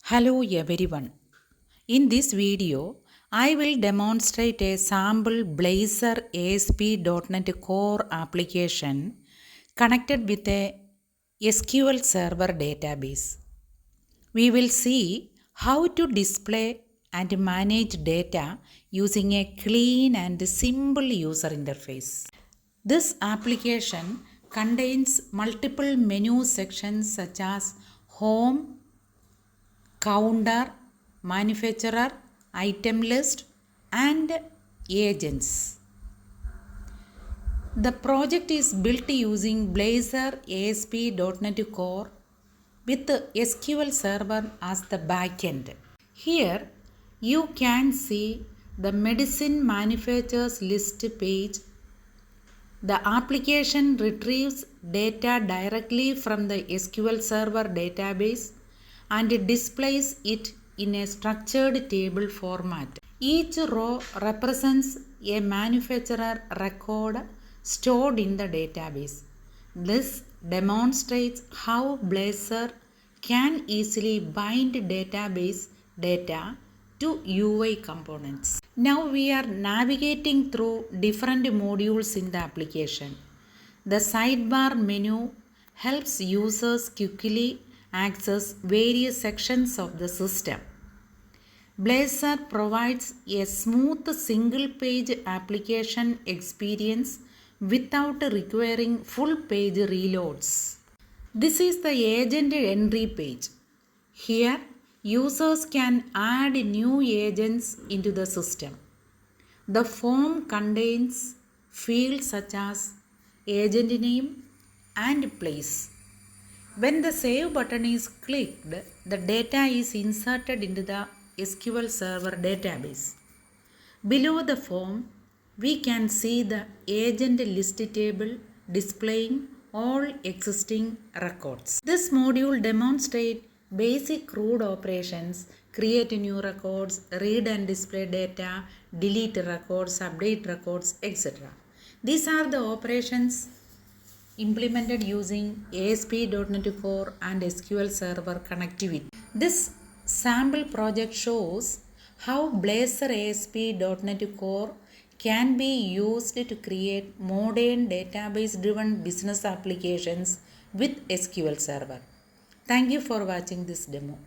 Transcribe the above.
Hello everyone. In this video, I will demonstrate a sample Blazor ASP.NET Core application connected with a SQL Server database. We will see how to display and manage data using a clean and simple user interface. This application contains multiple menu sections such as Home, Counter, Manufacturer, Item List, and Agents. The project is built using Blazor ASP.NET Core with SQL Server as the backend. Here you can see the medicine manufacturers list page. The application retrieves data directly from the SQL Server database and displays it in a structured table format. Each row represents a manufacturer record stored in the database. This demonstrates how Blazor can easily bind database data to UI components. Now we are navigating through different modules in the application. The sidebar menu helps users quickly access various sections of the system. Blazor provides a smooth single-page application experience without requiring full-page reloads. This is the agent entry page. Here, users can add new agents into the system. The form contains fields such as agent name and place. When the Save button is clicked, the data is inserted into the SQL Server database. Below the form, we can see the agent list table displaying all existing records. This module demonstrates basic CRUD operations: create new records, read and display data, delete records, update records, etc. These are the operations implemented using ASP.NET Core and SQL Server connectivity. This sample project shows how Blazor ASP.NET Core can be used to create modern database-driven business applications with SQL Server. Thank you for watching this demo.